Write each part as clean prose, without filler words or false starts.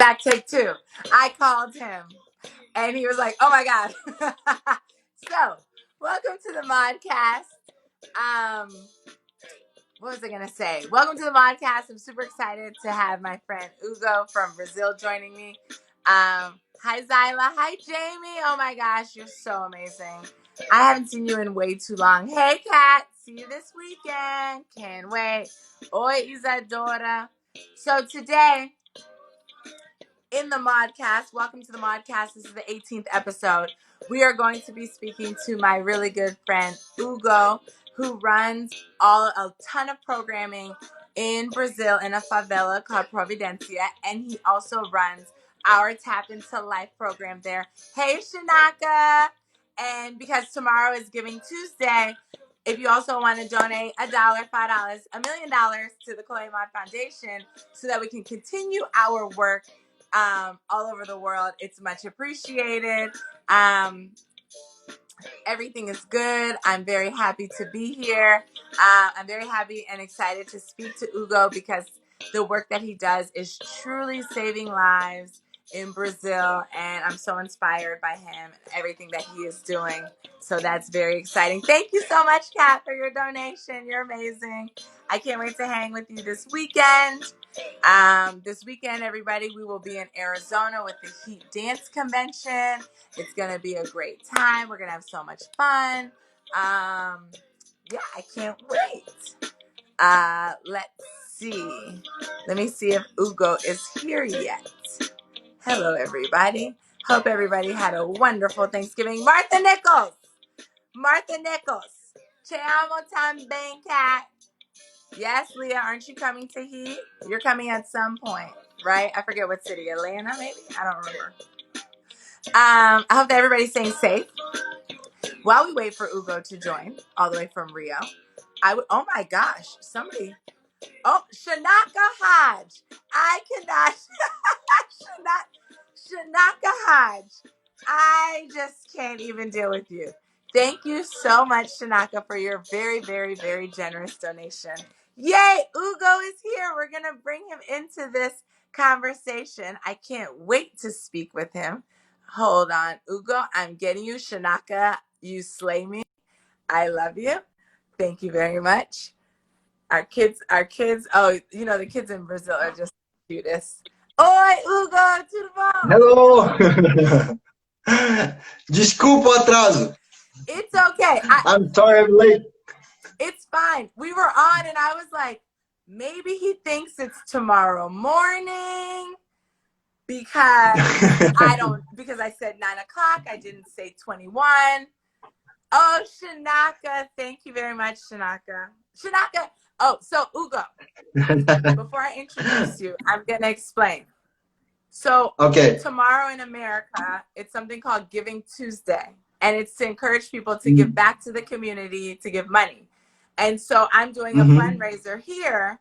Back take two. I called him and he was like, oh my God. So, welcome to the MAUDCAST. What was I going to say? Welcome to the MAUDCAST. I'm super excited to have my friend Hugo from Brazil joining me. Hi, Zyla. Hi, Jamie. Oh my gosh, you're so amazing. I haven't seen you in way too long. Hey, Kat. See you this weekend. Can't wait. Oi, Isadora. So today, in the MAUDCAST, welcome to the MAUDCAST. This is the 18th episode. We are going to be speaking to my really good friend Hugo, who runs a ton of programming in Brazil in a favela called Providencia, and he also runs our Tap into Life program there. Hey, Shanaka! And because tomorrow is Giving Tuesday, if you also want to donate $1, $5, $1 million to the Chloe Maud Foundation so that we can continue our work all over the world, it's much appreciated. Everything is good. I'm very happy to be here. I'm very happy and excited to speak to Hugo because the work that he does is truly saving lives in Brazil, and I'm so inspired by him and everything that he is doing. So that's very exciting. Thank you so much, Kat, for your donation. You're amazing. I can't wait to hang with you this weekend. This weekend, everybody, we will be in Arizona with the Heat Dance Convention. It's going to be a great time. We're going to have so much fun. Yeah, I can't wait. Let's see. Let me see if Hugo is here yet. Hello, everybody. Hope everybody had a wonderful Thanksgiving. Martha Nichols. Martha Nichols. Te amo também, Kat. Yes, Leah, aren't you coming to Heat? You're coming at some point, right? I forget what city. Atlanta, maybe? I don't remember. I hope that everybody's staying safe. While we wait for Hugo to join, all the way from Rio, oh my gosh, somebody. Oh, Shanaka Hodge. I cannot. Shanaka Hodge. I just can't even deal with you. Thank you so much, Shanaka, for your very, very, very generous donation. Yay, Hugo is here. We're going to bring him into this conversation. I can't wait to speak with him. Hold on, Hugo. I'm getting you. Shanaka, you slay me. I love you. Thank you very much. Our kids, oh, you know, the kids in Brazil are just the cutest. Oi, Hugo, tudo bom? Hello! Desculpa o atraso. It's okay. I'm sorry I'm late. It's fine. We were on and I was like, maybe he thinks it's tomorrow morning because because I said 9 o'clock. I didn't say 21. Oh, Shanaka. Thank you very much, Shanaka. Shanaka. Oh, so Hugo, before I introduce you, I'm going to explain. So tomorrow in America, it's something called Giving Tuesday. And it's to encourage people to give back to the community, to give money. And so I'm doing a fundraiser here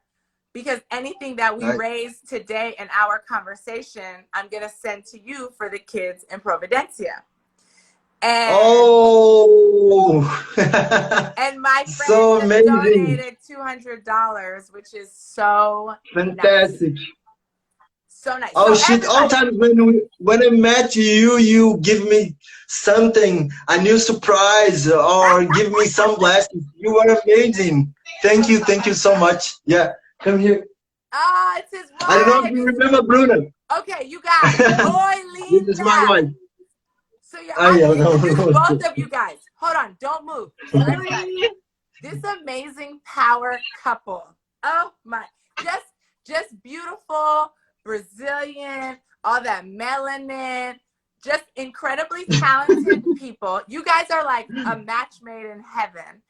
because anything that we raise today in our conversation, I'm going to send to you for the kids in Providencia. And, and my friend so just donated $200, which is so fantastic. Nice. So nice. Oh, so shit. All times when I met you, you give me something, a new surprise, or give me some blessings. You are amazing. Thank you so much. Yeah, come here. Oh, it's his wife. I don't know if you remember Bruna. Okay, you guys. Oi, Linda. This is my wife. So I'm going to introduce both of you guys. Hold on, don't move. Everybody. This amazing power couple. Oh my, just beautiful, Brazilian, all that melanin, just incredibly talented people. You guys are like a match made in heaven.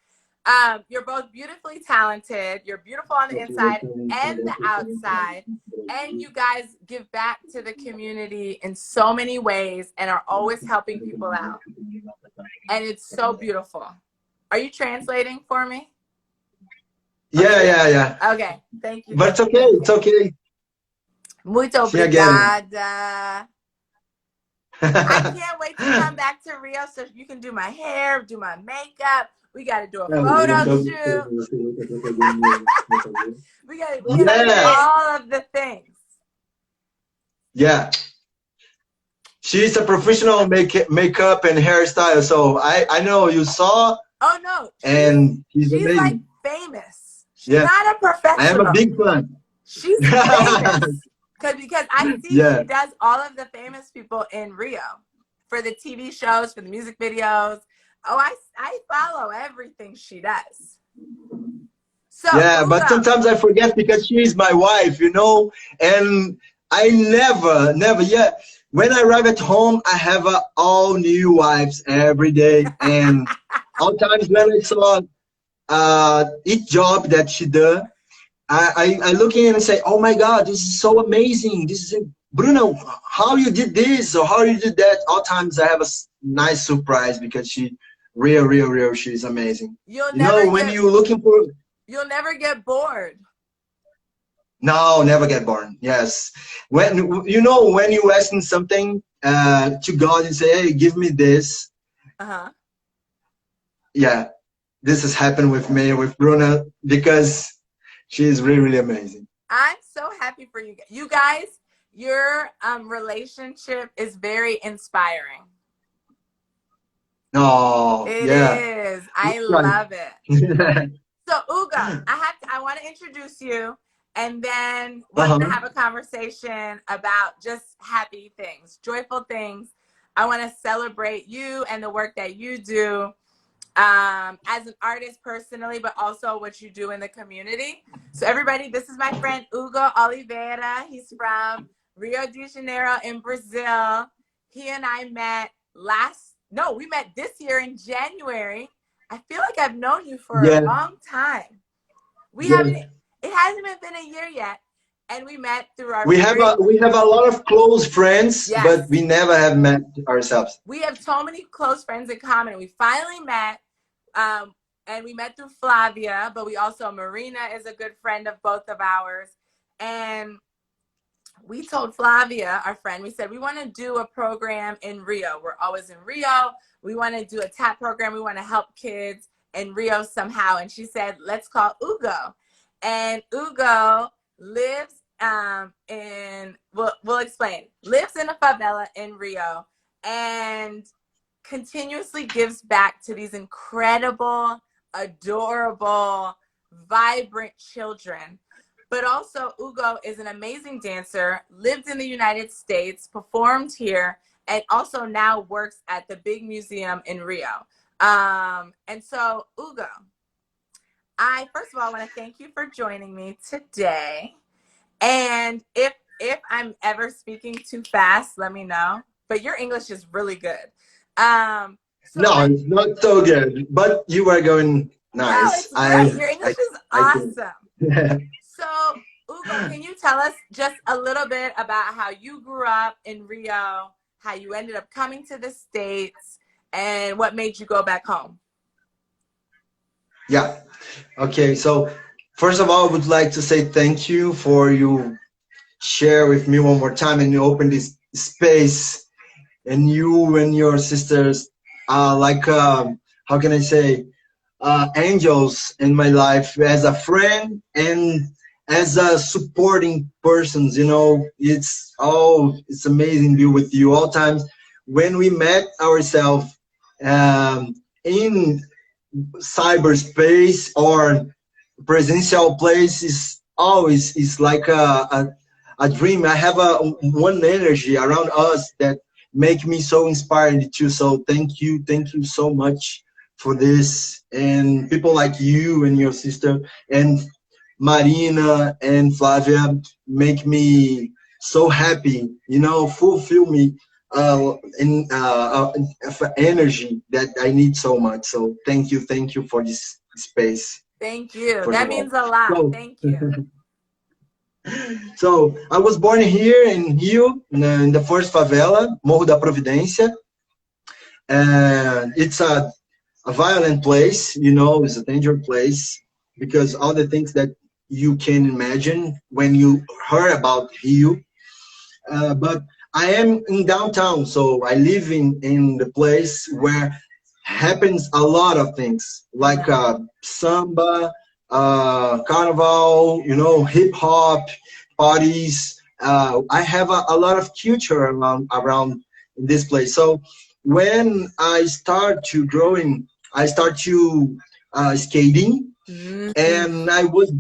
You're both beautifully talented. You're beautiful on the inside and the outside. And you guys give back to the community in so many ways and are always helping people out. And it's so beautiful. Are you translating for me? Yeah. Okay, thank you. But it's okay. Muito obrigada. I can't wait to come back to Rio so you can do my hair, do my makeup. We got to do a photo shoot. we got to do all of the things. Yeah, she's a professional makeup and hairstyle. So I know you saw, Oh no, and she's she's like amazing. famous. She's Yeah, not a I am a professional. big fan. She's famous. Because I see Yeah, she does all of the famous people in Rio for the TV shows, for the music videos. Oh, I follow everything she does. So, yeah, but Ugo. sometimes I forget because she is my wife, and I never yet. When I arrive at home, I have all new wives every day, and all times when I saw each job that she does, I look in and say, "Oh my God, this is so amazing! This is Bruno. How you did this or how you did that?" All times I have a nice surprise because she, real, she's amazing. You'll You know, never when get you're looking for, you'll never get bored. no, never get bored. Yes, when you asking something to God and say, "Hey, give me this," Uh-huh. yeah, this has happened with me with Bruna because she is really amazing. I'm so happy for you. You guys, your relationship is very inspiring. Oh, It yeah. is. I Right. love it. So, Ugo, I want to introduce you, and then we're going to Uh-huh. have a conversation about just happy things, joyful things. I want to celebrate you and the work that you do as an artist personally, but also what you do in the community. So, everybody, this is my friend Hugo Oliveira. He's from Rio de Janeiro in Brazil. He and I met we met this year in January. I feel like I've known you for a Yeah, long time. We haven't, yeah. it hasn't even been a year yet. And we met through our We have a lot of close friends, but yes, we never have met ourselves. we have so many close friends in common. We finally met, um, and we met through Flavia, but we also, Marina is a good friend of both of ours. And we told Flavia, our friend, we said, we want to do a program in Rio. We're always in Rio. We want to do a tap program. We want to help kids in Rio somehow. And she said, let's call Hugo. And Hugo lives we'll explain, lives in a favela in Rio and continuously gives back to these incredible, adorable, vibrant children. But also, Hugo is an amazing dancer, lived in the United States, performed here, and also now works at the big museum in Rio. And so, Hugo, I first of all want to thank you for joining me today. And if I'm ever speaking too fast, let me know. But your English is really good. So No, let it's not so good, but you are going No, nice. it's great. Your English is I think. awesome. So, Hugo, can you tell us just a little bit about how you grew up in Rio, how you ended up coming to the States, and what made you go back home? Yeah. Okay. So first of all, I would like to say thank you for you share with me one more time and you open this space and you and your sisters are like how can I say angels in my life as a friend and as a supporting persons. It's amazing to be with you all times. When we met ourselves in cyberspace or presential place is always is like a dream. I have a one energy around us that make me so inspired too. So thank you so much for this. And people like you and your sister and Marina and Flavia make me so happy. Fulfill me in for energy that I need so much. So thank you for this space. Thank you. First That of all. means a lot. So, Thank you. so I was born here in Rio, in the first favela, Morro da Providência, and it's a violent place. It's a dangerous place because all the things that you can imagine when you heard about Rio. But I am in downtown, so I live in the place where happens a lot of things like Mm-hmm. samba, carnival, hip hop parties, I have a lot of culture around in this place. So when I start to growing, I start to skating, Mm, and I was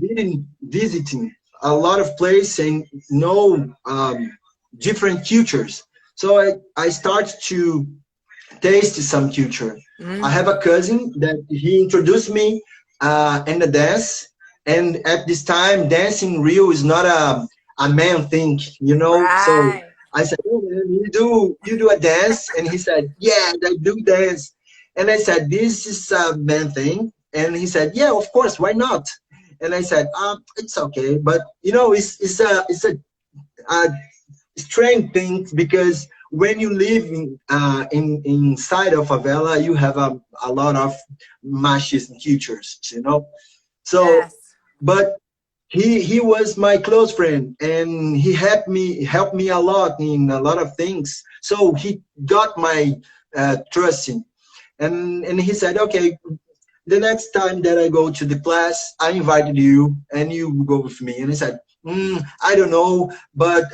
visiting a lot of places and know different cultures. So I start to taste some culture. I have mm, a cousin that he introduced me in the dance, and at this time, dancing in Rio is not a man thing, you know. So right. I said, "Oh man, you do a dance?" And he said, "Yeah, I do dance." And I said, "This is a man thing." And he said, "Yeah, of course, why not?" And I said, "It's okay, but you know, a strange things because when you live in inside of favela, you have a lot of machist cultures, you know. So, Yes. but he was my close friend, and he helped me a lot in a lot of things. So he got my trust in, and he said, okay, the next time that I go to the class, I invited you and you go with me. And he said, I don't know, but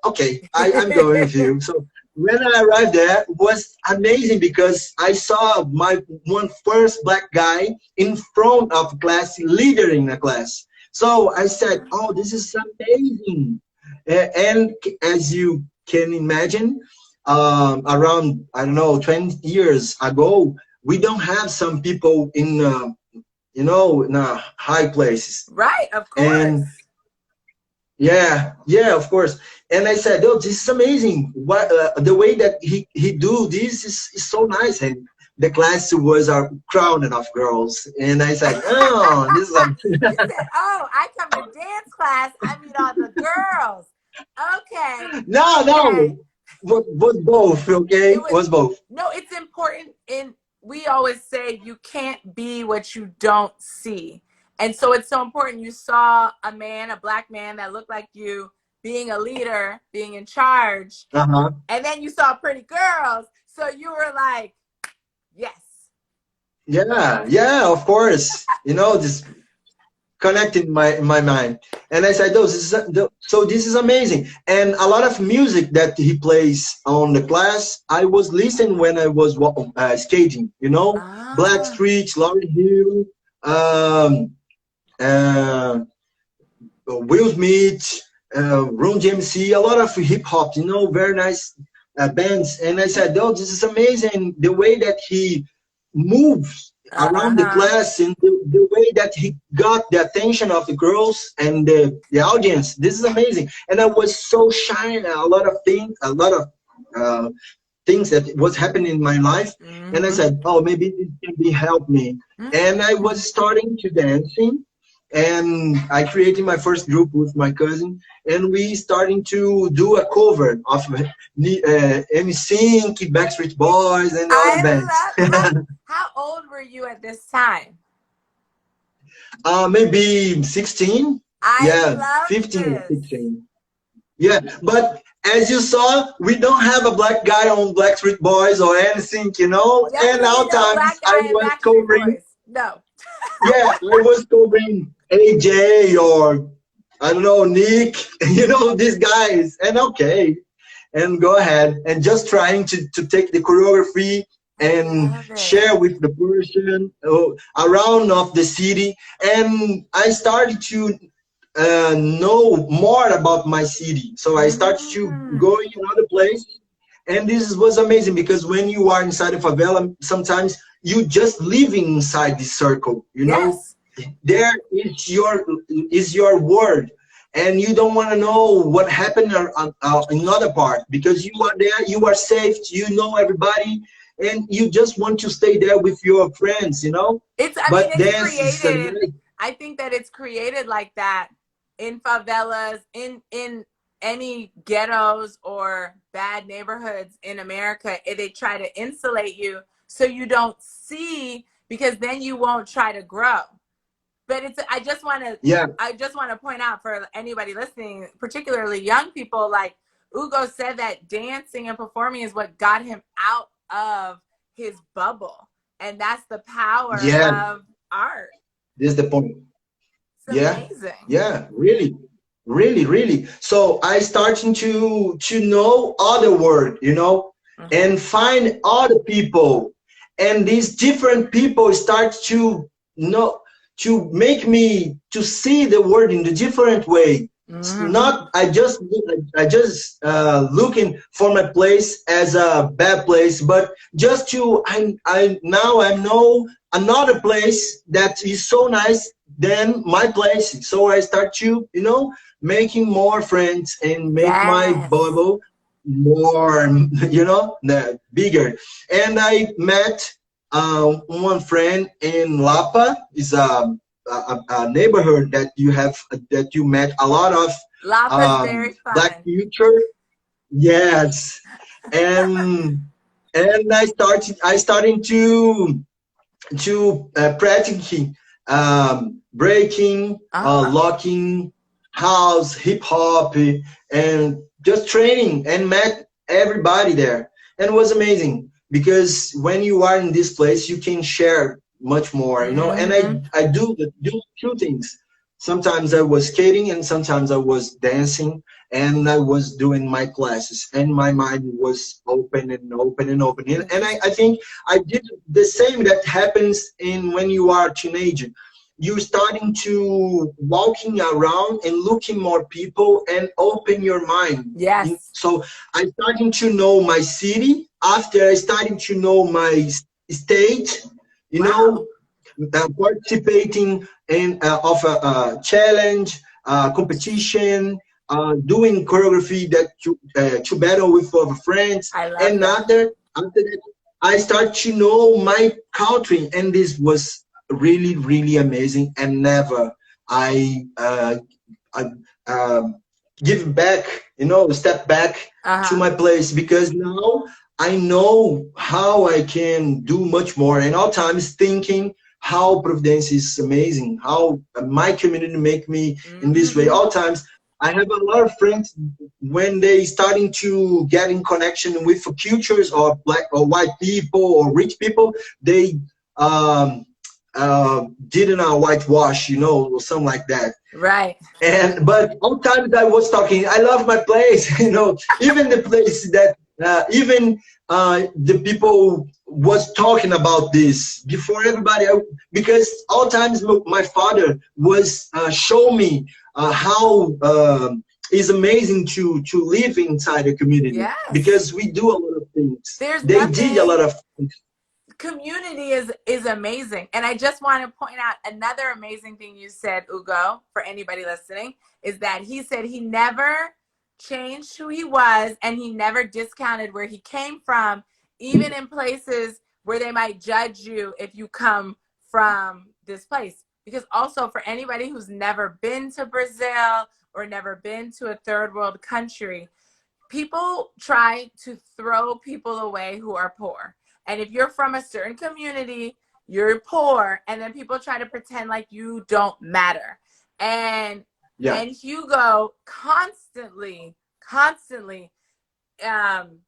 okay, I'm going with you. So when I arrived there, it was amazing because I saw my one first black guy in front of class, leading the class. So I said, oh, this is amazing. And as you can imagine, around, I don't know, 20 years ago, we don't have some people in you know, in high places. Right, of And course. yeah, of course. And I said, oh, this is amazing. What the way that he do this is so nice. And the class was crowded of girls, and I said, oh, this is You said, "Oh, I come to dance class. I meet all the girls." Okay, no, okay. was both, It okay, was was both. no. It's important. In we always say you can't be what you don't see, and so it's so important. You saw a man, a black man that looked like you, being a leader, being in charge, Uh-huh. and then you saw pretty girls. So you were like, "Yes, Yeah, of course. You know, this connected my mind, and I said, "Oh, so this is amazing." And a lot of music that he plays on the class, I was listening when I was skating. You know, ah, Blackstreet, Lauryn Hill, um, uh, Will Smith, Run DMC, a lot of hip hop. You know, very nice bands. And I said, "Oh, this is amazing." The way that he moves uh around the huh, class and the way that he got the attention of the girls and the audience. This is amazing. And I was so shy. A lot of things, a lot of uh, things that was happening in my life. And I mm-hmm. said, oh, maybe this can be help me. And I Mm. was starting to dancing, and I created my first group with my cousin, and we starting to do a cover of NSYNC, Backstreet Boys, and other I bands. love how old were you at this time? Maybe 16, I yeah, love 15 or this. 16. Yeah, but as you saw, we don't have a black guy on Blackstreet Boys or anything, you know. And Definitely now no times black I guy in was Backstreet covering, Boys. No. yeah, I was covering AJ or I don't know, Nick, you know, these guys. And okay, and go ahead and just trying to take the choreography I and love it. share with the person around of the city. And I started to know more about my city. So I started to Mm. go in another place. And this was amazing because when you are inside a favela, sometimes you just living inside this circle, you know, Yes. there is your word, and you don't want to know what happened in another part because you are there, you are safe, you know everybody, and you just want to stay there with your friends, you know. I mean, But it's dance is a created. nice, I think that it's created like that in favelas, in any ghettos or bad neighborhoods in America. They try to insulate you so you don't see, because then you won't try to grow. But it's yeah, I just want to point out for anybody listening, particularly young people, like Hugo said, that dancing and performing is what got him out of his bubble, and that's the power yeah, of art. this is the point. It's Yeah, amazing. yeah, really. really, really. So I starting to know other word, you know, Hmm. and find other people, and these different people start to know, to make me to see the word in a different way. It's Hmm. not I just looking for my place as a bad place, but just to I now I know another place that is so nice than my place. So I start to, you know, making more friends and make my Yes. bubble more, you know, bigger. And I met one friend in Lapa. Is a neighborhood that you have, that you met a lot of Lapa's very black fun. future. Yes, and I starting to practicing breaking, Uh-huh. locking, house, hip hop, and just training, and met everybody there. And it was amazing because when you are in this place, you can share much more, you know. And Hmm. I do two things. Sometimes I was skating, and sometimes I was dancing, and I was doing my classes, and my mind was open and open and open. And I think I did the same that happens in when you are a teenager. You're starting to walking around and looking more people and open your mind. Yes. So I starting to know my city after I starting to know my state, you Wow. know, participating in of a challenge, competition, doing choreography that to battle with other friends, I love and that. after that, I start to know my country, and this was really really amazing. And never I I give back, you know, step back to Uh-huh. my place, because now I know how I can do much more. And all times thinking how Providence is amazing, how my community make me in this way. Hmm. All times I have a lot of friends when they starting to get in connection with cultures or black or white people or rich people, they um, didn't whitewash, you know, or something like that. Right. And but all times I was talking, I love my place, you know, even the place that even the people was talking about this before everybody, because all times my father was show me how is amazing to live inside a community, Yes. because we do a lot of things. There's They did a lot nothing. of things. Community is amazing. And I just want to point out another amazing thing you said, Hugo, for anybody listening, is that he said he never changed who he was and he never discounted where he came from, even in places where they might judge you if you come from this place. Because also, for anybody who's never been to Brazil or never been to a third world country, people try to throw people away who are poor. And if you're from a certain community, you're poor, and then people try to pretend like you don't matter. And Yeah, and Hugo constantly um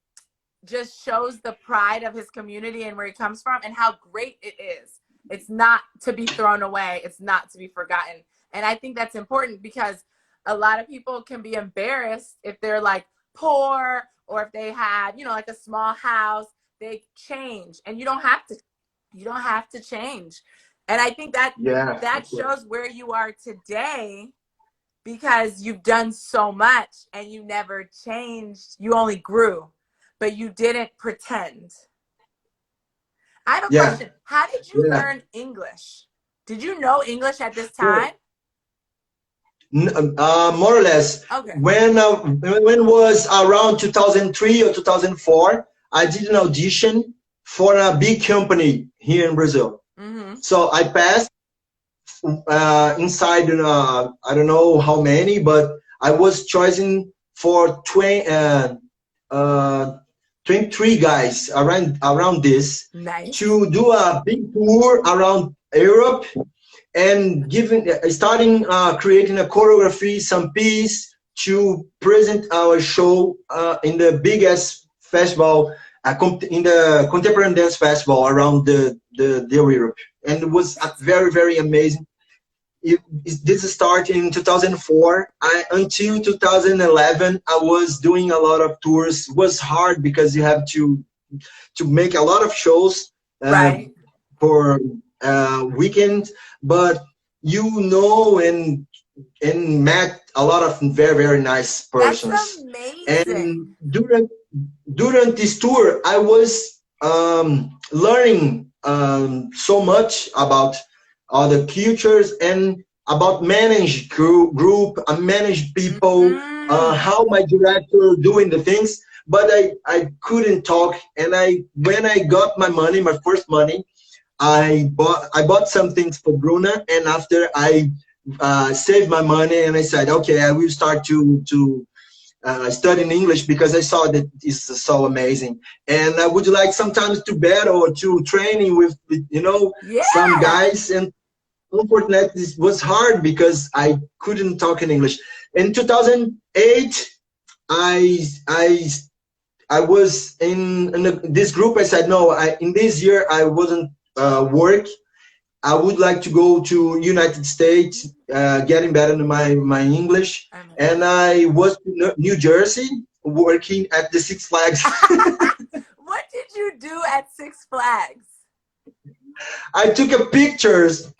just shows the pride of his community and where he comes from and how great it is. It's not to be thrown away, it's not to be forgotten. And I think that's important because a lot of people can be embarrassed if they're like poor or if they had, like a small house, they change and you don't have to change. And I think that yeah, that of course. shows where you are today because you've done so much and you never changed. You only grew, but you didn't pretend. I have a Yeah, question. How did you yeah. learn English? Did you know English at this Well, time? more or less. Okay. When was around 2003 or 2004, I did an audition for a big company here in Brazil. Mm-hmm. So I passed inside, I don't know how many, but I was chosen for 23 guys around this Nice. to do a big tour around Europe, and giving starting creating a choreography, some piece to present our show in the biggest festival, in the contemporary dance festival around the Europe. And it was very very amazing. this started in 2004. Until 2011, I was doing a lot of tours. It was hard because you have to make a lot of shows Right. for weekend, but and met a lot of very nice That's persons. amazing. And during this tour, I was learning so much about other cultures and about manage group, manage people, Mm-hmm. how my director doing the things. But I couldn't talk, and when I got my money, my first money, I bought some things for Bruna, and after I saved my money, and I said, okay, I will start to studying English because I saw that it's so amazing. And I would like sometimes to battle or to training with some Yeah. guys. And unfortunately, it was hard because I couldn't talk in English. In 2008, I I I was in this group. I said no. In this year I wouldn't work. I would like to go to United States, getting better in my English. And Amazing. I was in New Jersey working at the Six Flags. What did you do at Six Flags? I took a pictures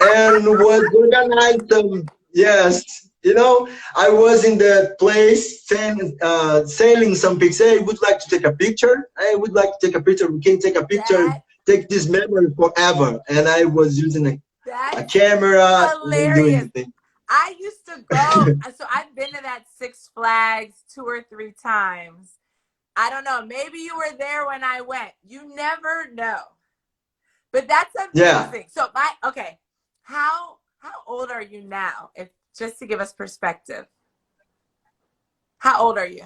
and was organized them. Yes, I was in the place sailing some pics. Hey, would like to take a picture? I would like to take a picture. We can take a picture, That take this memory forever. And I was using a that's camera and doing hilarious. the thing. I used to go, so I've been to that Six Flags 2 or 3 times. I don't know. Maybe you were there when I went. You never know. But that's Yeah. amazing. So okay. How old are you now? If just to give us perspective. How old are you?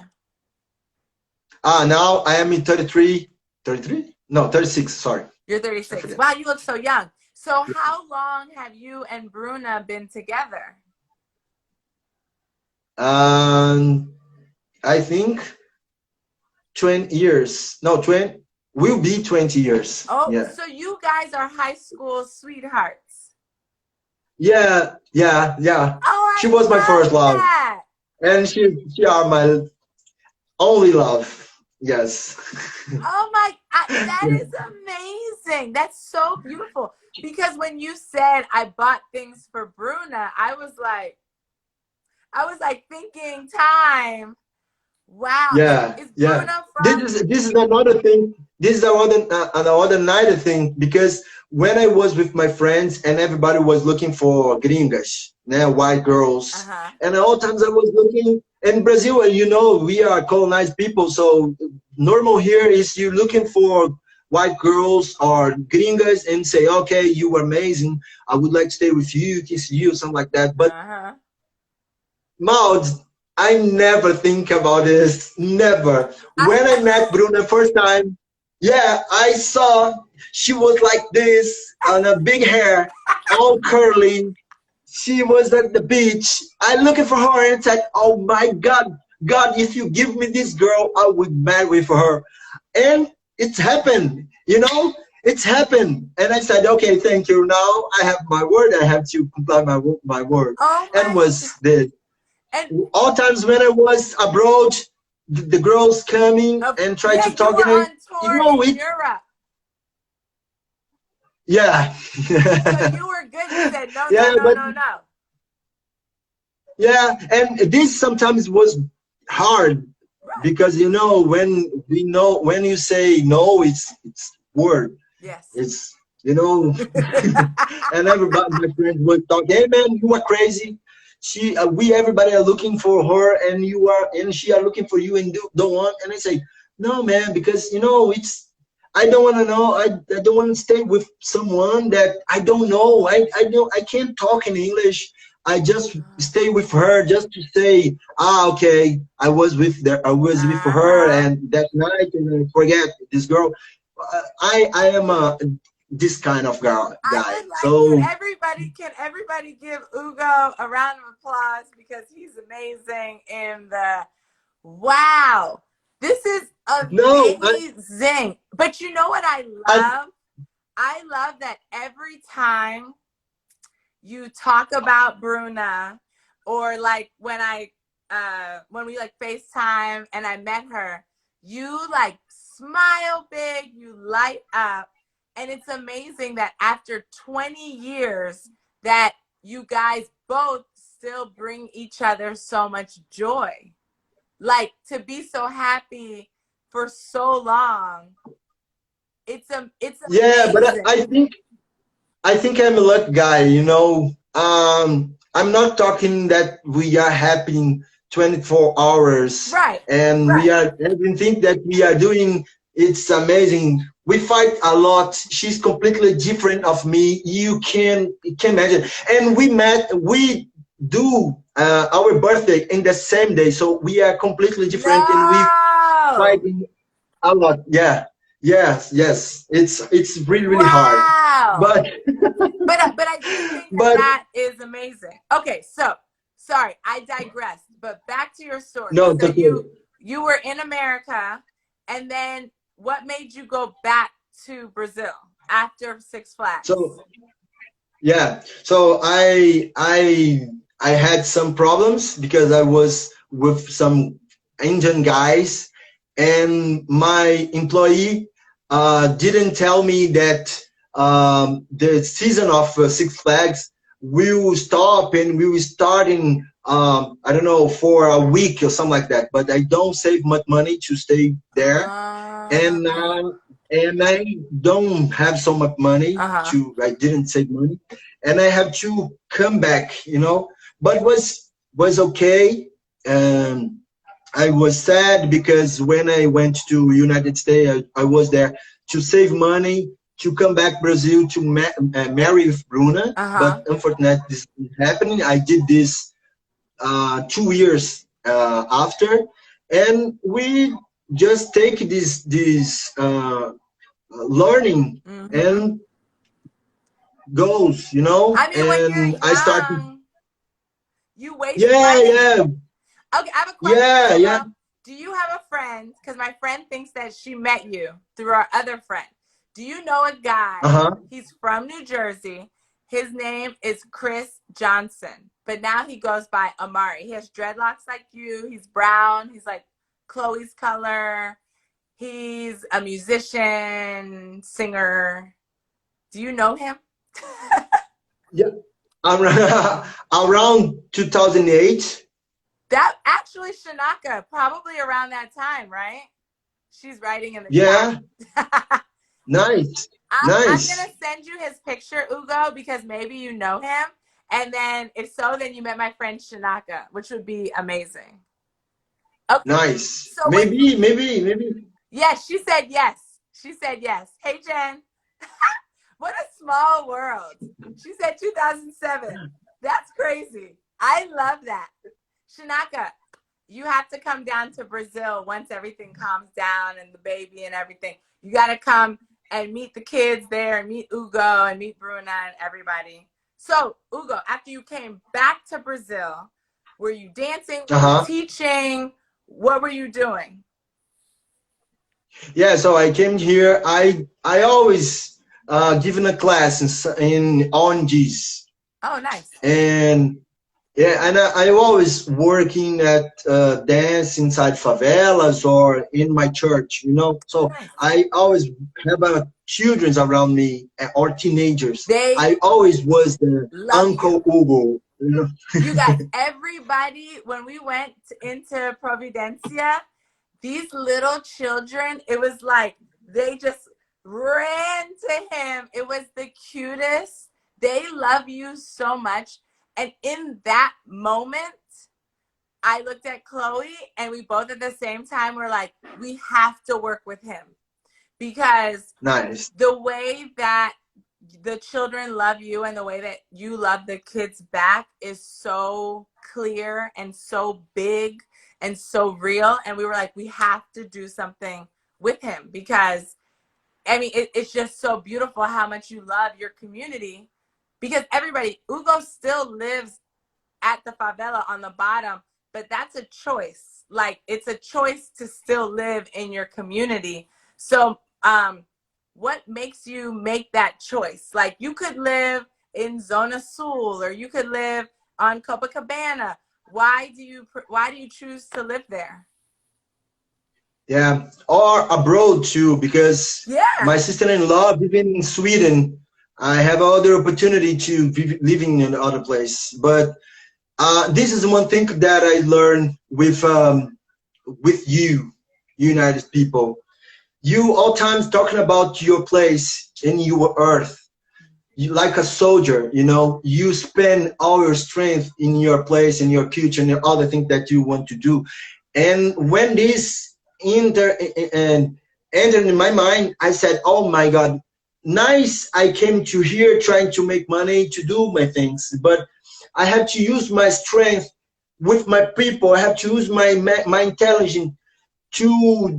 Now I am in 33. 33? No, 36. Sorry. You're I 36. forget. Wow, you look so young. So how long have you and Bruna been together? Um, I think 20 years. No, 20 will be 20 years. Oh, Yeah. so you guys are high school sweethearts. Yeah, yeah, yeah. Oh, She I was my love first love, that. and she are my only love. Yes. Oh that is amazing. That's so beautiful. Because when you said I bought things for Bruna, I was like thinking time. Wow. And Yeah, is yeah. Bruna This from? is this is another thing. This is another night thing because when I was with my friends and everybody was looking for gringas, white girls, Uh-huh. and all times I was looking in Brazil. We are colonized people, so normal here is you looking for white girls or gringas and say, okay, you are amazing. I would like to stay with you, kiss you, something like that. But Uh-huh. Mouths, I never think about this. Never. I When I met Bruna first time, yeah, I saw she was like this on a big hair, all curly. She was at the beach. I looking for her and said, "Oh my God, God, if you give me this girl, I would marry for her." And it's happened. It's happened. And I said, "Okay, thank you. Now I have my word. I have to comply my word." oh And my was this and all times when I was abroad, the girls coming and try yeah, to you talk were in it. on tour in It Europe. yeah, So you were good. You said no, no, yeah, no, but no, no. yeah, and this sometimes was hard Right. because when you say no, it's word. Yes. It's you know, and everybody, my friends would talk. Hey man, you are crazy. We everybody are looking for her, and she are looking for you, and don't want. And I say, no man, because it's. I don't want to know. I don't want to stay with someone that I don't know. I can't talk in English. I just stay with her just to say, okay, I was with her, Uh-huh. and that night, and I forget this girl. I am this kind of I guy. would like So can everybody give Hugo a round of applause because he's amazing in the wow. This is no, amazing. But you know what I I love? I love that every time you talk about Bruna, or like when we like FaceTime and I met her, you like smile big, you light up. And it's amazing that after 20 years that you guys both still bring each other so much joy. Like to be so happy for so long. It's Yeah, but amazing. I think I'm a luck guy, you know. I'm not talking that we are happening 24 hours Right. and we Right. are everything that we are doing. It's amazing. We fight a lot. She's completely different of me. You can imagine. And we met. We do our birthday in the same day, so we are completely different, and we No. fighting a lot. Yeah. Yes. Yes. It's really really hard, Wow. but But I do think that but that is amazing. Okay, so sorry, I digressed. But back to your story. no, it's So okay. you were in America, and then what made you go back to Brazil after Six Flags? So yeah, so I had some problems because I was with some Indian guys, and my employee didn't tell me that the season of Six Flags will stop and we will start in I don't know, for a week or something like that. But I don't save much money to stay there, Uh and I don't have so much money huh. to. I didn't save money, and I have to come back. You know, but was okay. Um, I was sad because when I went to United States, I was there to save money to come back Brazil to marry with Bruna. Uh huh. But unfortunately, this is happening. I did this 2 years after, and we just take this learning Mm-hmm. and goes, you know. I mean, when you're And I started. young, you waste Yeah, money. yeah, Okay, I have a question, yeah, yeah. Hugo. Do you have a friend? Because my friend thinks that she met you through our other friend. Do you know a Uh guy? huh. He's from New Jersey. His name is Chris Johnson, but now he goes by Amari. He has dreadlocks like you. He's brown. He's like Chloe's color. He's a musician, singer. Do you know him? Yeah. Around 2008. That actually Shanaka, probably around that time, right? She's writing in the Yeah. chat. Nice. I'm gonna Nice. send you his picture, Hugo, because maybe you know him. And then if so, then you met my friend Shanaka, which would be amazing. Okay. Nice. So when Maybe. yes, she said yes. She said yes. Hey Jen. What a small world. She said 2007. That's crazy. I love that. Shanaka, you have to come down to Brazil once everything calms down and the baby and everything. You got to come and meet the kids there and meet Hugo and meet Bruna and everybody. So, Hugo, after you came back to Brazil, were you dancing? Uh Were you huh. teaching? What were you doing? Yeah. So I came here. I always given a class in ONGs, Oh, nice. and yeah, and I always working at dance inside favelas or in my church, you know. Oh, So nice. I always have childrens around me or teenagers. They I always was the love Uncle you. Hugo, you know. You guys, everybody, when we went into Providencia, these little children, it was like they just ran to him. It was the cutest. They love you so much. And in that moment, I looked at Chloe and we both at the same time were like, we have to work with him because Nice, the way that the children love you and the way that you love the kids back is so clear and so big and so real. And we were like, we have to do something with him because I mean, it's just so beautiful how much you love your community because everybody, Hugo still lives at the favela on the bottom, but that's a choice. Like it's a choice to still live in your community. So, what makes you make that choice? Like you could live in Zona Sul, or you could live on Copacabana. Why do you choose to live there? Yeah, or abroad too, because my Yeah. sister-in-law living in Sweden. I have other opportunity to be living in other place. But this is one thing that I learned with you, United people. You all times talking about your place in your earth. You, like a soldier, you know, you spend all your strength in your place, in your culture, and other things that you want to do. And when this and entered in my mind, I said, "Oh my God, nice! I came to here trying to make money to do my things, but I have to use my strength with my people. I have to use my intelligence to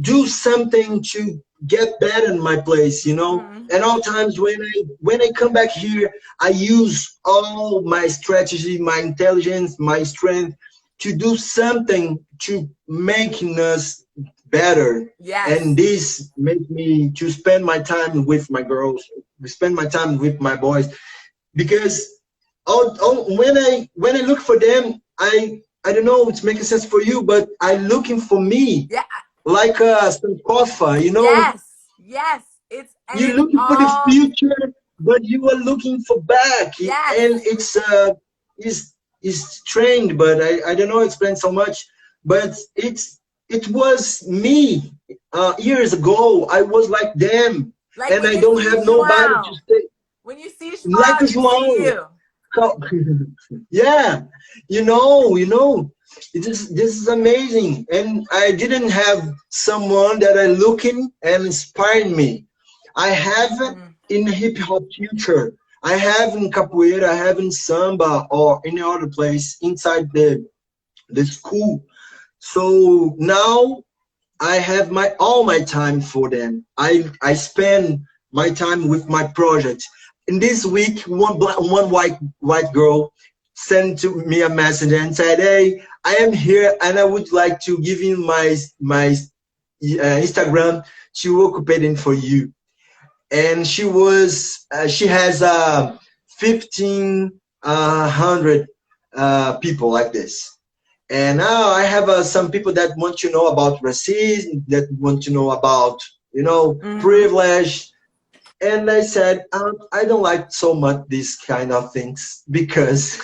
do something to get better in my place, you know. Mm-hmm. And all times when I come back here, I use all my strategy, my intelligence, my strength to do something to making us better. Yes. And this makes me to spend my time with my girls, spend my time with my boys, because when I look for them, I don't know it's making sense for you, but I looking for me Yeah. like some coffee, you know, Yes. Yes. you're It's looking for the all. future, but you are looking for back, Yes. and it's trained, but I don't know explain so much, but it was me years ago. I was like them, Like and when I you don't see have nobody to João. say When you see like João, a you see João. you. Yeah, you know, this is amazing, and I didn't have someone that I looking and inspiring me. I have it Mm-hmm. in hip hop culture. I have in capoeira. I have in samba or any other place inside the school. So now I have my all my time for them. I spend my time with my project. In this week, one white girl sent to me a message and said, "Hey, I am here and I would like to give you my Instagram to occupy it for you." And she has 1,500 people like this. And now I have some people that want to know about racism, that want to know about, you know, Mm-hmm. privilege. And I said, I don't like so much these kind of things because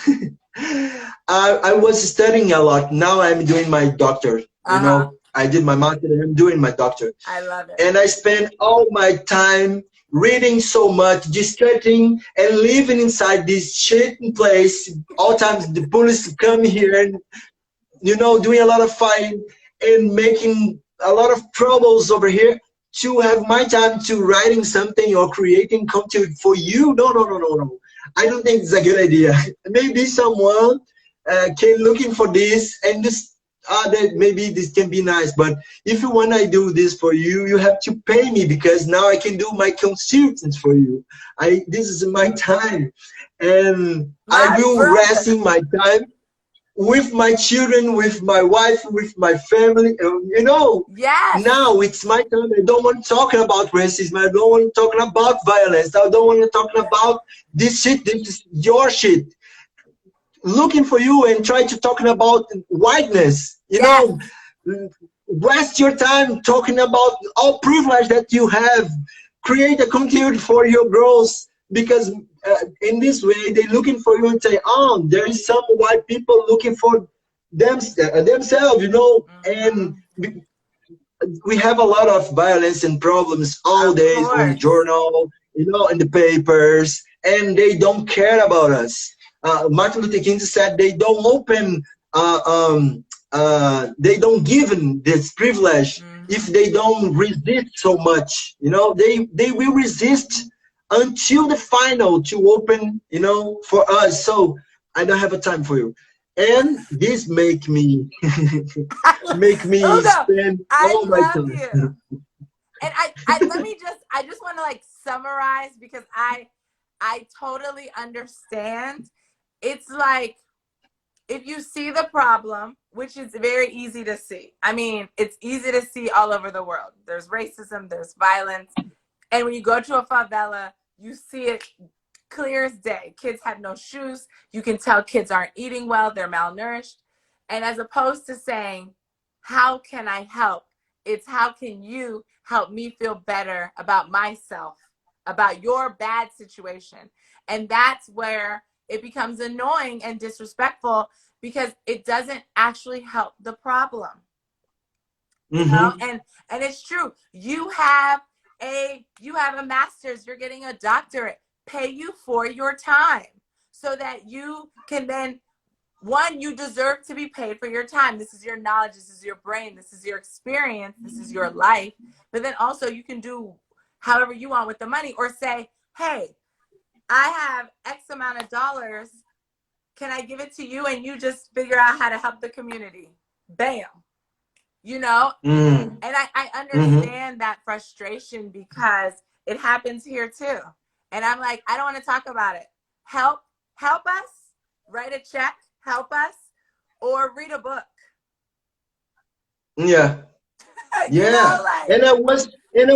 I was studying a lot. Now I'm doing my doctor, you Uh-huh. know. I did my master and I'm doing my doctor. I love it. And I spend all my time reading so much, just studying and living inside this shit place. All times the police come here and, you know, doing a lot of fighting and making a lot of troubles over here to have my time to writing something or creating content for you. No, no, no, no, no. I don't think it's a good idea. Maybe someone came looking for this and this that maybe this can be nice, but if you want I do this for you, you have to pay me because now I can do my consultants for you. This is my time, and I My will rest brother. in my time with my children, with my wife, with my family. You know, Yes. now it's my time. I don't want to talk about racism. I don't want to talk about violence. I don't want to talk about this shit. This is your shit. Looking for you and try to talking about whiteness. You Yes. know, waste your time talking about all privilege that you have. Create a content for your girls because in this way they're looking for you and say, "Oh, there is some white people looking for themselves," you know. And Mm-hmm. we have a lot of violence and problems all Of days on the course. journal, you know, in the papers, and they don't care about us. Martin Luther King said they don't open, they don't give them this privilege if Mm-hmm. they don't resist so much. You know, they will resist until the final to open, you know, for us. So I don't have a time for you. And this make me Hugo, spend I all my love time. you. And I just want to like summarize because I totally understand. It's like if you see the problem, which is very easy to see. I mean, it's easy to see all over the world. There's racism, there's violence. And when you go to a favela, you see it clear as day. Kids have no shoes. You can tell kids aren't eating well. They're malnourished. And as opposed to saying, how can I help? It's how can you help me feel better about myself, about your bad situation? And that's where it becomes annoying and disrespectful, because it doesn't actually help the problem. You know, Mm-hmm. and it's true. You have a master's, you're getting a doctorate. Pay you for your time so that you can then, one, you deserve to be paid for your time. This is your knowledge, this is your brain, this is your experience, this is your life. But then also you can do however you want with the money, or say, hey, I have X amount of dollars. Can I give it to you and you just figure out how to help the community? Bam. You know, Mm-hmm. and I Mm-hmm. understand that frustration, because it happens here too. And I'm like, I don't want to talk about it. Help us, write a check, help us, or read a book. Yeah. You know, Yeah. like, And I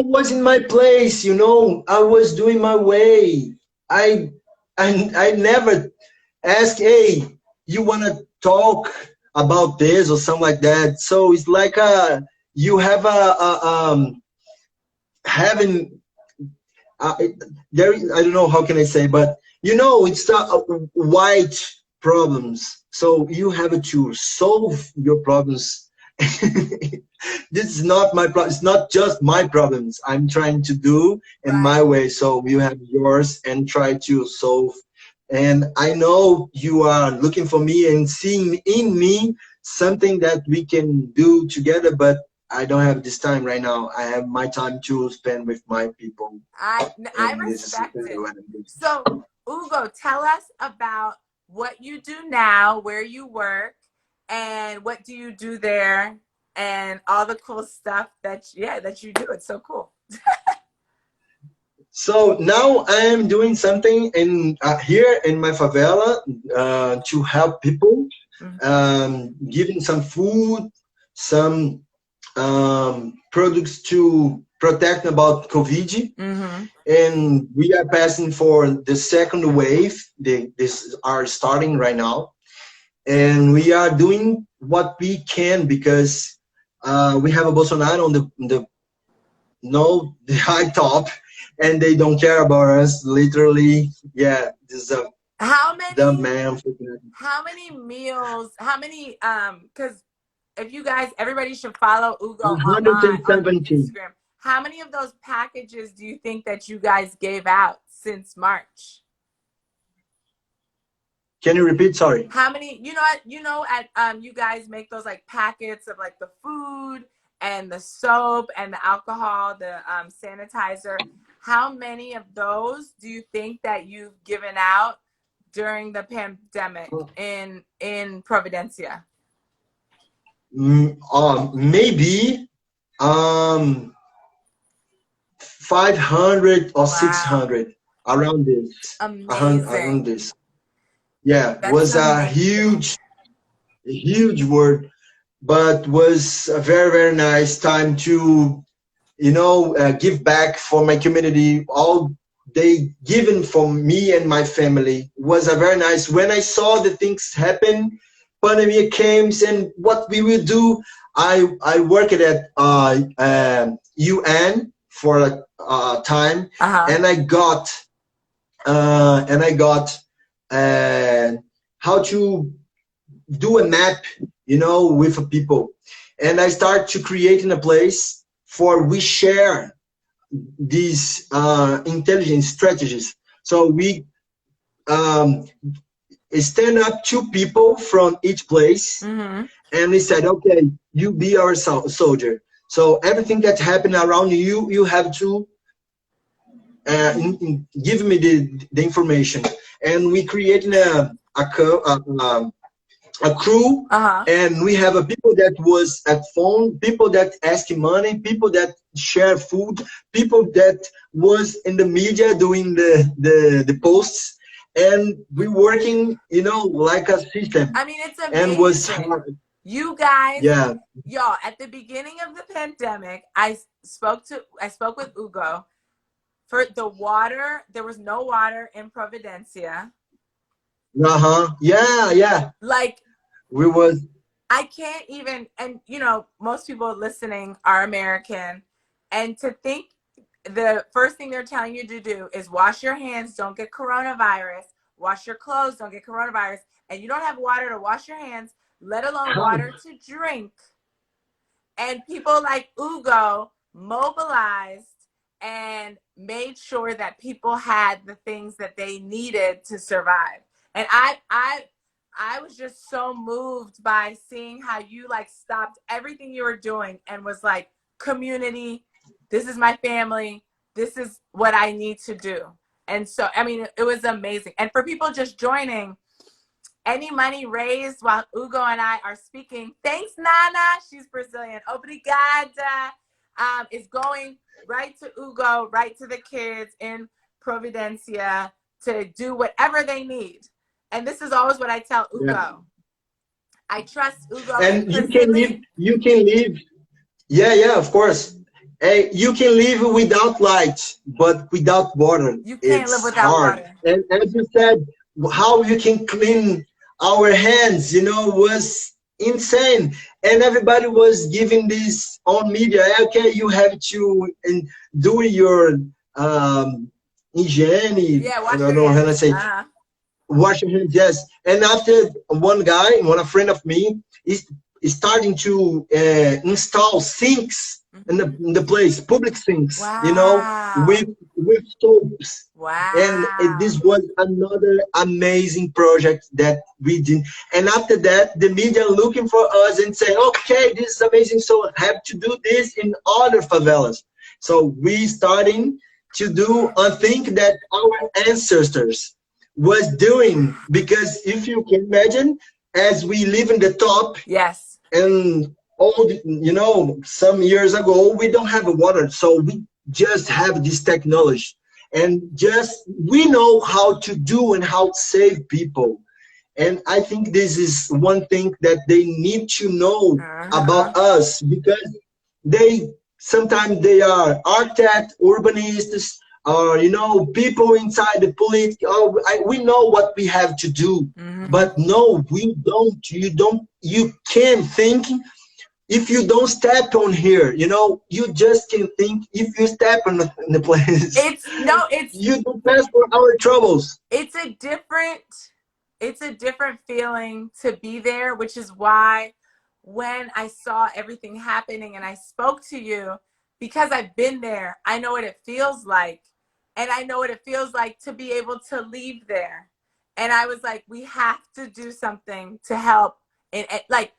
was in my place, you know. I was doing my way. I I never ask, hey, you wanna talk about this or something like that. So it's like you have having there I don't know how can I say, but you know it's white problems. So you have to solve your problems. This is not my problem. It's not just my problems. I'm trying to do in my right. way. So you have yours and try to solve. And I know you are looking for me and seeing in me something that we can do together, but I don't have this time right now. I have my time to spend with my people, I and this is respect it. what I'm doing. So, Hugo, tell us about what you do now, where you work, and what do you do there, and all the cool stuff that you do. It's so cool. So now I am doing something in here in my favela to help people, giving some food, some products to protect about COVID. Mm-hmm. And we are passing for the second wave. This are starting right now, and we are doing what we can because we have a Bolsonaro on the no the high top, and they don't care about us. Literally, yeah, this is a How dumb many man. how many meals, how many because if you guys, everybody should follow Hugo online on 117. Instagram. How many of those packages do you think that you guys gave out since March? Can you repeat? Sorry. How many, at you guys make those like packets of like the food and the soap and the alcohol, the sanitizer. How many of those do you think that you've given out during the pandemic in Providencia? Maybe 500 or Wow. 600 around this. Around Amazing. this. Yeah, That's was amazing. a huge word, but was a very very nice time to give back for my community. All they given for me and my family was a very nice. When I saw the things happen, pandemic came, and what we will do. I worked at UN for a time, Uh-huh. and I got uh, how to do a map, with people, and I start to create in a place for we share these intelligence strategies. So we um, stand up two people from each place, Mm-hmm. and we said, okay, you be our soldier. So everything that happened around you, you have to give me the information. And we created a crew, Uh-huh. and we have a people that was at phone, people that asking money, people that share food, people that was in the media doing the posts, and we working, like a system, I mean, it's and was amazing. hard. You guys, Yeah. y'all, at the beginning of the pandemic, I spoke with Hugo For the water, there was no water in Providencia. Yeah, yeah. Like, We was. I can't even, and you know, most people listening are American, and to think the first thing they're telling you to do is wash your hands, don't get coronavirus, wash your clothes, don't get coronavirus, and you don't have water to wash your hands, let alone water to drink. And people like Hugo mobilized and made sure that people had the things that they needed to survive. And I was just so moved by seeing how you like stopped everything you were doing and was like, community, this is my family, this is what I need to do. And so, I mean, it was amazing. And for people just joining, any money raised while Hugo and I are speaking, thanks, Nana, she's Brazilian, obrigada, is going right to Hugo, right to the kids in Providencia to do whatever they need. And this is always what I tell Hugo. Yeah. I trust Hugo And implicitly. you can live. Yeah, yeah, of course. Hey, you can live without light, but without water, You can't live it's without hard. water. And as you said, how you can clean our hands, was insane. And everybody was giving this on media. Okay, you have to do your hygiene. Yeah, I wash don't your know how to hands. say. Washing hands, yes. And after one friend of me is starting to install sinks in the place, public sinks, Wow. with soaps. And Wow. this was another amazing project that we did. And after that, the media looking for us and say, okay, this is amazing. So I have to do this in other favelas. So we starting to do a thing that our ancestors was doing, because if you can imagine, as we live in the top, Yes. and some years ago we don't have water, so we just have this technology, and just we know how to do and how to save people. And I think this is one thing that they need to know Uh-huh. about us, because they sometimes they are architects, urbanists, or people inside the politics. Oh, we know what we have to do, Mm-hmm. but no, we don't. You can't think if you don't step on here. You just can think if you step in the place. It's no, it's You don't pass for our troubles. it's a different it's a different feeling to be there, which is why when I saw everything happening and I spoke to you, because I've been there, I know what it feels like. And I know what it feels like to be able to leave there. And I was like, we have to do something to help. And like,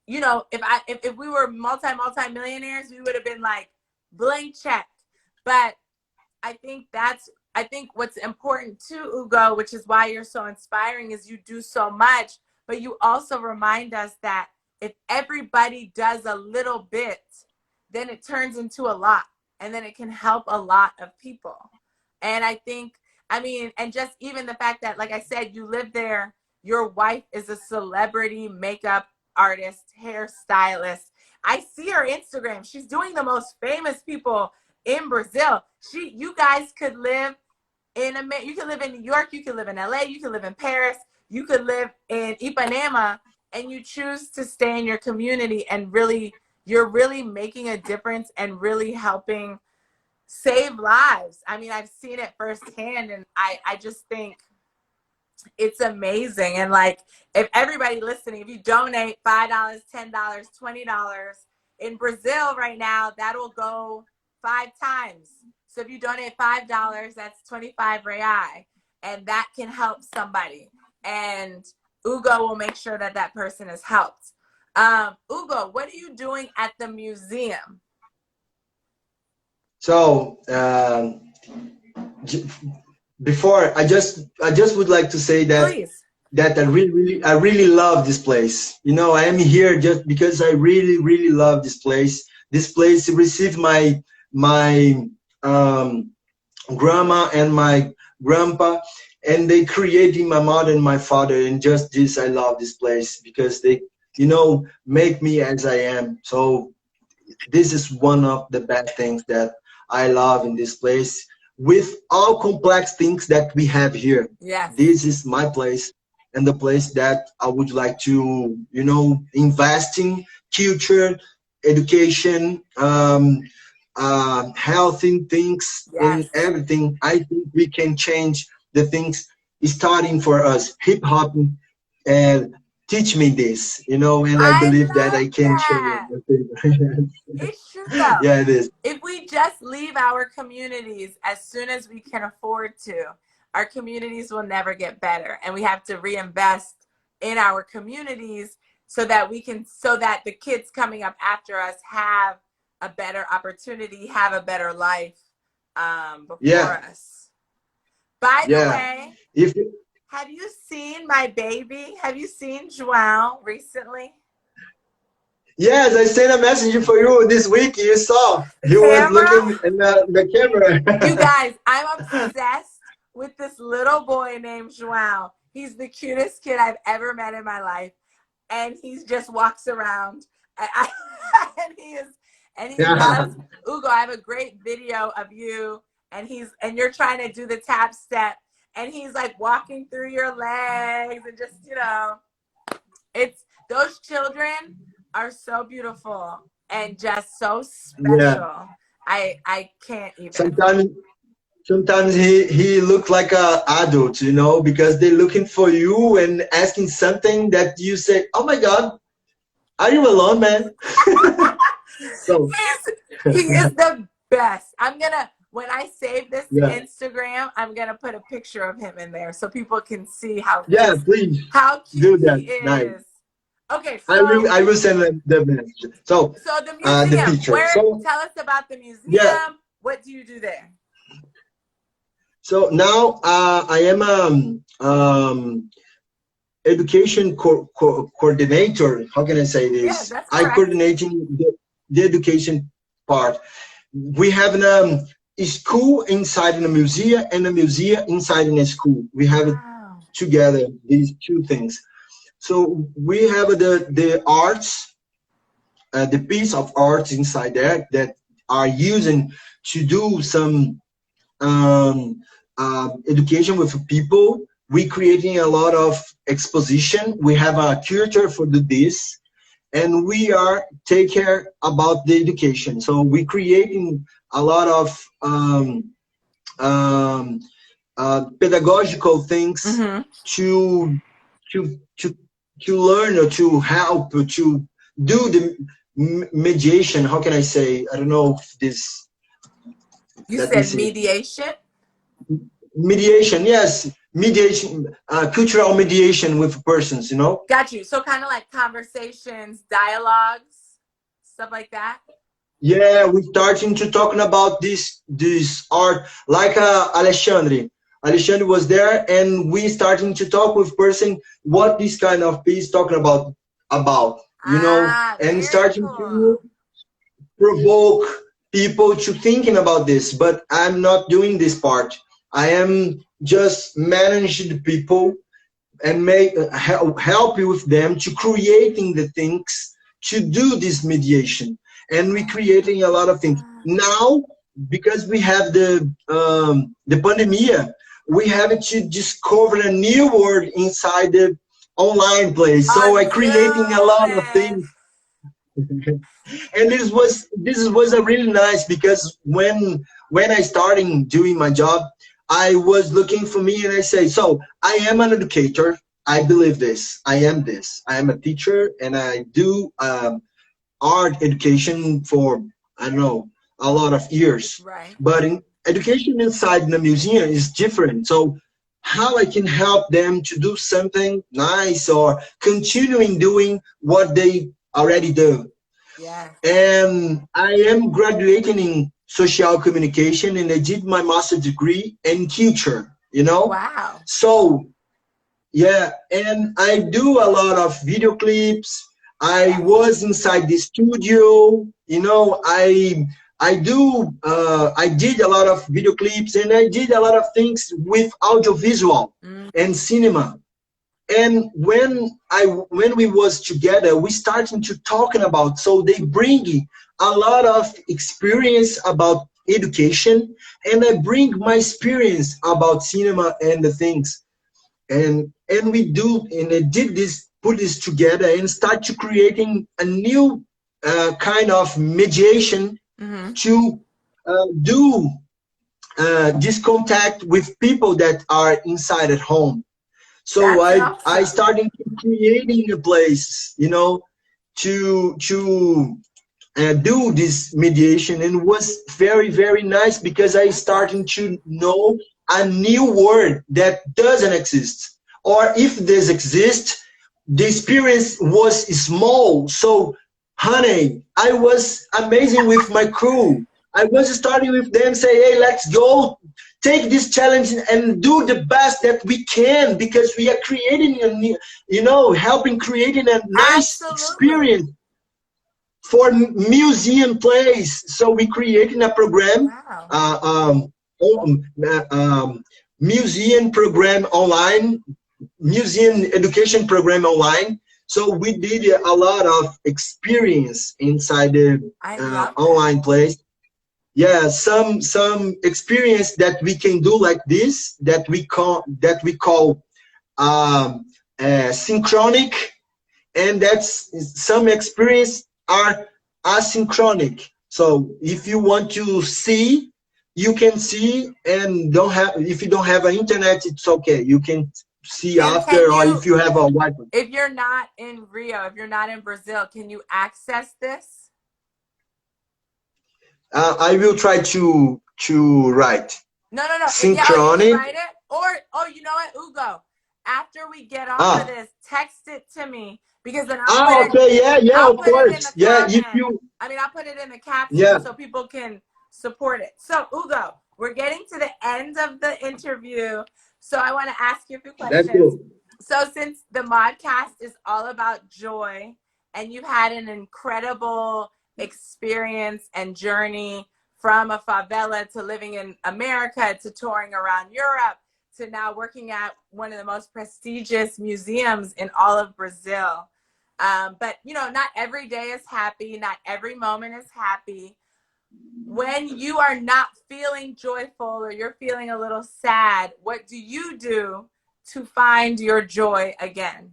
if we were multi millionaires, we would have been like blank check. But I think what's important too, Hugo, which is why you're so inspiring, is you do so much, but you also remind us that if everybody does a little bit, then it turns into a lot, and then it can help a lot of people. And I think, I mean, and just even the fact that, like I said, you live there, your wife is a celebrity makeup artist, hairstylist. I see her Instagram. She's doing the most famous people in Brazil. You guys could live you could live in New York, you could live in LA, you could live in Paris, you could live in Ipanema, and you choose to stay in your community, and you're really making a difference and really helping save lives. I mean, I've seen it firsthand, and I just think it's amazing. And like, if everybody listening, if you donate $5, $10, $20 in Brazil right now, that'll go 5 times. So if you donate $5, that's 25 real, and that can help somebody. And Hugo will make sure that that person is helped. Hugo, what are you doing at the museum? So before, I just would like to say that Please. I really love this place. I am here just because I really, really love this place. This place received my grandma and my grandpa, and they created my mother and my father. And just this, I love this place because they, make me as I am. So this is one of the best things that I love in this place. with all complex things that we have here. Yes. This is my place and the place that I would like to, invest in culture, education, healthy things, Yes. in everything. I think we can change the things starting for us. Hip hop and teach me this, and I I believe that love I can share that. the It's true though. Yeah, it is. If we just leave our communities as soon as we can afford to, our communities will never get better. And we have to reinvest in our communities so that the kids coming up after us have a better opportunity, have a better life before Yeah, us. By the yeah. way, If have you seen my baby? Have you seen João recently? Yes, I sent a message for you this week. You saw The he was camera? looking in the You camera. guys, I'm obsessed with this little boy named João. He's the cutest kid I've ever met in my life, and he just walks around. And he Yeah, loves Hugo. I have a great video of you, and you're trying to do the tap step, and he's like walking through your legs, and just it's those children are so beautiful and just so yeah. special. I can't even. Sometimes, sometimes he look like a adult, because they're looking for you and asking something that you say, "Oh my God, are you alone, man?" So He is the best. When I save this to yeah, Instagram, I'm gonna put a picture of him in there so people can see how yeah. just Please how do cute he that. Nice. is. Okay, I will send them the message. So the the museum. picture. So Tell us about the yeah. museum. What do you do there? So now I am education coordinator. How can I say Yeah, this? that's I correct. coordinating the education part. We have a school inside in a museum and a museum inside in a school. We have it Wow. together, these two things. So we have the arts, the piece of arts inside there that are using to do some education with people. We creating a lot of exposition. We have a curator for this, and we are take care about the education. So we creating a lot of um, pedagogical things Mm-hmm. to to to to learn or to help or to do the mediation. How can I say? I don't know if this. You Let me said see. mediation? Mediation, yes, mediation, cultural mediation with persons. Got you. So kind of like conversations, dialogues, stuff like that. Yeah, we're starting to talking about this art, like Alexandre was there, and we starting to talk with person what this kind of piece talking about, Ah, and very starting to cool. provoke people to thinking about this. But I'm not doing this part. I am just managing the people and help you with them to creating the things to do this mediation, and we creating a lot of things now because we have the pandemia. We have to discover a new world inside the online place, so I On creating a Zoom lot of and things. And this was a really nice, because when I starting doing my job, I was looking for me, and I say, so I am an educator. I believe this. I am this. I am a teacher, and I do art education for, I don't know, a lot of years. right. But in education inside the museum is different. So how I can help them to do something nice or continuing doing what they already do. Yes. And I am graduating in social communication, and I did my master degree in culture. Wow. So yeah, and I do a lot of video clips. I Yes. was inside the studio. I did a lot of video clips, and I did a lot of things with audiovisual Mm, and cinema. And when we was together, we starting to talking about, so they bring a lot of experience about education, and I bring my experience about cinema and the things. And we do, and I did this, put this together and start to creating a new kind of mediation Mm-hmm. to do this contact with people that are inside at home. So That's I awesome. started creating a place, to do this mediation, and it was very very nice because I That's starting awesome. to know a new word that doesn't exist, or if this exists, the experience was small. So honey, I was amazing with my crew. I was starting with them, say, hey, let's go take this challenge and do the best that we can, because we are creating a new, helping creating a nice Absolutely. experience for museum plays. So we created a program, Wow. uh, um, museum program online, museum education program online. So we did a lot of experience inside the I love that. online place. Yeah, some experience that we can do like this, that we call um, synchronic, and that's some experience are asynchronic. So if you want to see, you can see, and don't have if you don't have an internet, it's okay. You can see And can after, or you, if you have a Wi-Fi. if you're not in Rio, if you're not in Brazil, can you access this? I will try to write No, no, no. Yeah, oh, you can synchronic. write it. Or, oh, you know what, Hugo? After we get off of Ah, this, text it to me because then okay, yeah, yeah, I'll of put it in the course, yeah. If comment. you, I mean, I'll put it in the caption yeah, so people can support it. So, Hugo, we're getting to the end of the interview. So, I want to ask you a few that's questions. cool. So, since the MAUDCAST is all about joy and you've had an incredible experience and journey from a favela to living in America to touring around Europe to now working at one of the most prestigious museums in all of Brazil. But not every day is happy, not every moment is happy. When you are not feeling joyful or you're feeling a little sad, what do you do to find your joy again?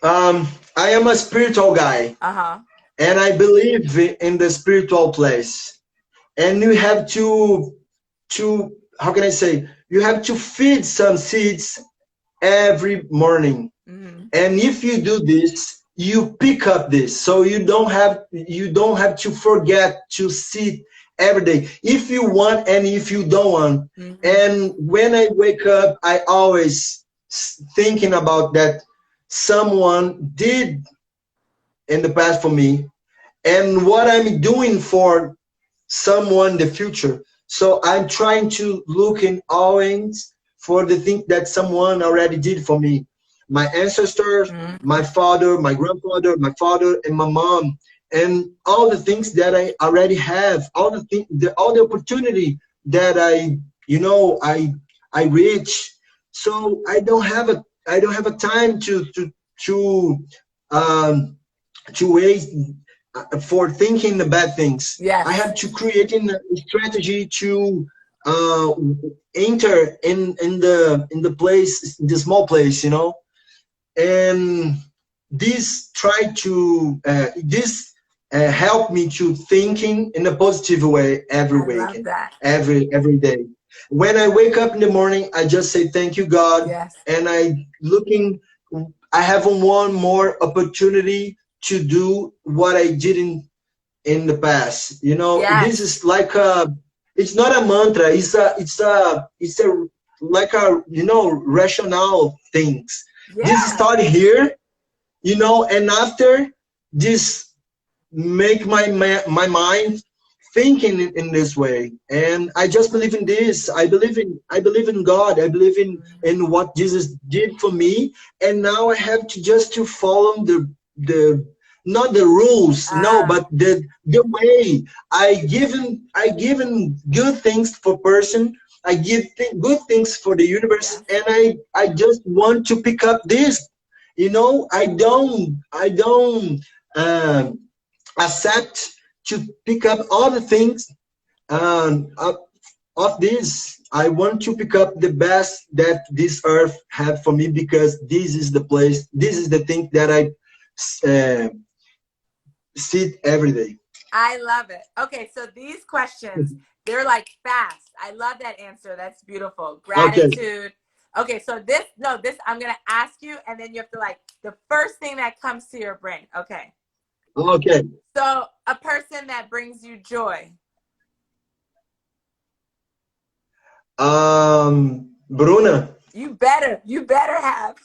I am a spiritual guy, Uh-huh. and I believe in the spiritual place. And you have to how can I say? You have to feed some seeds every morning. Mm-hmm. And if you do this, you pick up this. So you don't have to forget to sit every day if you want and if you don't want. Mm-hmm. And when I wake up, I always thinking about that someone did in the past for me, and what I'm doing for someone in the future. So I'm trying to look in always for the thing that someone already did for me. My ancestors, my Mm-hmm. father, my grandfather, my father, and my mom, and all the things that I already have, all the opportunity that I reach. So I don't have a time to um, to waste for thinking the bad things. I Yes. have to create a strategy to uh, enter in the place, in the small place, and this help me to thinking in a positive way every I week, love that. every day. When I wake up in the morning, I just say thank you, God, Yes. and I have one more opportunity to do what I didn't in the past. This Yes. is like it's not a mantra. It's a like a rational things. This Yeah. start here, and after this make my mind thinking in this way, and I just believe in this. I believe in God. I believe in what Jesus did for me, and now I have to just to follow the not the rules, no, Ah, but the way. I given good things for person. I give good things for the universe, yes. and I just want to pick up this. I don't um, accept to pick up all the things of this. I want to pick up the best that this earth have for me, because this is the place, this is the thing that I see every day. I love it. Okay, so these questions, they're like fast. I love that answer. That's beautiful. Okay. Gratitude. Okay, so this I'm gonna ask you, and then you have to like the first thing that comes to your brain. Okay. Okay. So a person that brings you joy. Bruna. You better have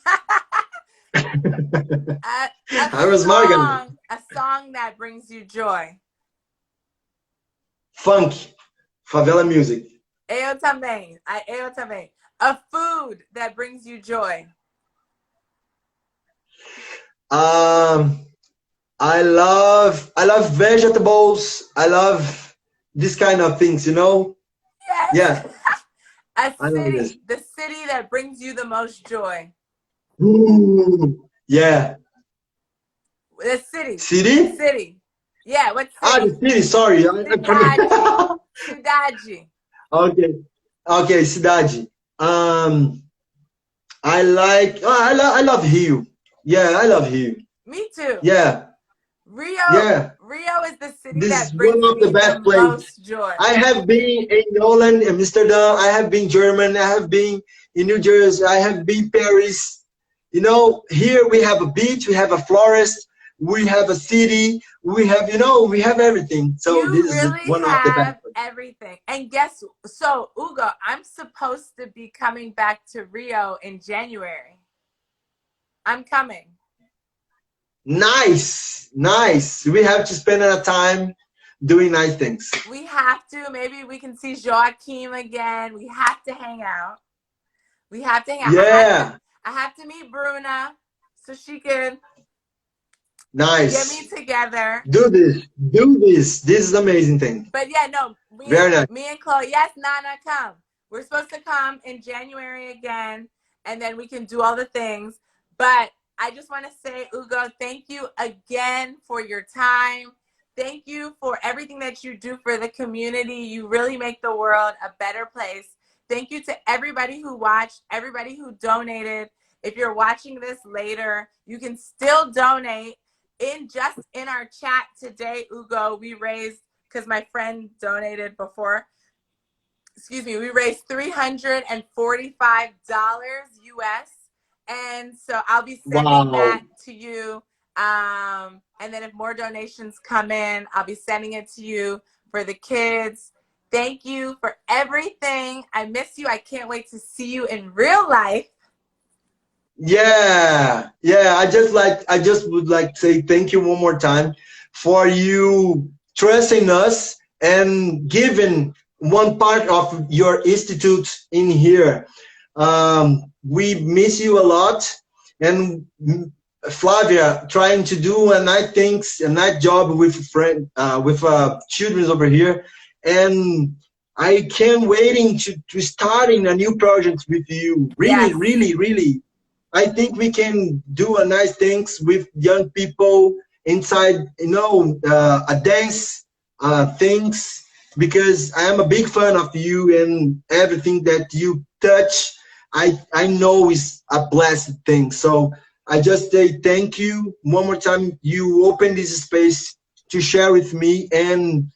I was Morgan. a song that brings you joy. Funk. Favela music. Eu também. Eu também. A food that brings you joy. I love vegetables. I love this kind of things, you know? Yes. Yeah. A city. The city that brings you the most joy. Ooh, yeah. The city. City? City. Yeah, what Ah, city? the city, sorry. Cidade. Cidade. Okay. Okay, cidade. I like, I love Rio. Yeah, I love Rio. Me too. Yeah. Rio. Yeah. Rio is the city This that is brings one of me the best the places. most joy. I have been in Holland, in Amsterdam. I have been German. I have been in New Jersey. I have been Paris. You know, here we have a beach. We have a forest. We have a city. We have, you know, we have everything. So You this is really one of the best. have everything. And guess, so Hugo, I'm supposed to be coming back to Rio in January. I'm coming. Nice, nice. We have to spend our time doing nice things. We have to. Maybe we can see Joaquim again. We have to hang out. We have to hang out. Yeah. I have to meet Bruna so she can nice. get me together. Do this. Do this. This is an amazing thing. But yeah, no. Very nice. Me and Chloe. Yes, Nana, come. We're supposed to come in January again, and then we can do all the things. But I just want to say, Hugo, thank you again for your time. Thank you for everything that you do for the community. You really make the world a better place. Thank you to everybody who watched, everybody who donated. If you're watching this later, you can still donate. In our chat today, Hugo, we raised, because my friend donated before, we raised $345 US. And so I'll be sending that to you. And then if more donations come in, I'll be sending it to you for the kids. Thank you for everything. I miss you. I can't wait to see you in real life. Yeah. I just would like to say thank you one more time for you trusting us and giving one part of your institute in here. We miss you a lot, and Flavia trying to do a nice job with children over here, and I can't waiting to starting a new project with you. Really. I think we can do a nice things with young people inside, a dance things, because I am a big fan of you, and everything that you touch, I know is a blessed thing. So I just say thank you one more time. You open this space to share with me, and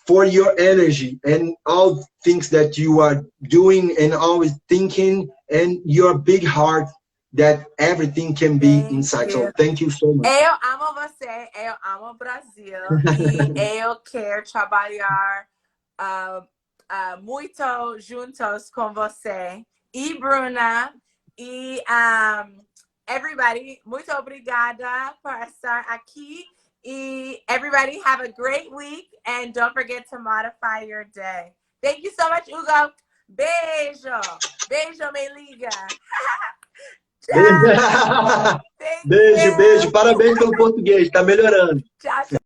for your energy and all things that you are doing and always thinking, and your big heart that everything can be inside. So thank you so much. Eu amo você, eu amo o Brasil e eu quero trabalhar muito juntos com você e Bruna e everybody. Muito obrigada por estar aqui. Everybody have a great week, and don't forget to modify your day. Thank you so much, Hugo. Beijo. Beijo, me liga. Beijo. Parabéns pelo português, tá melhorando. Tchau.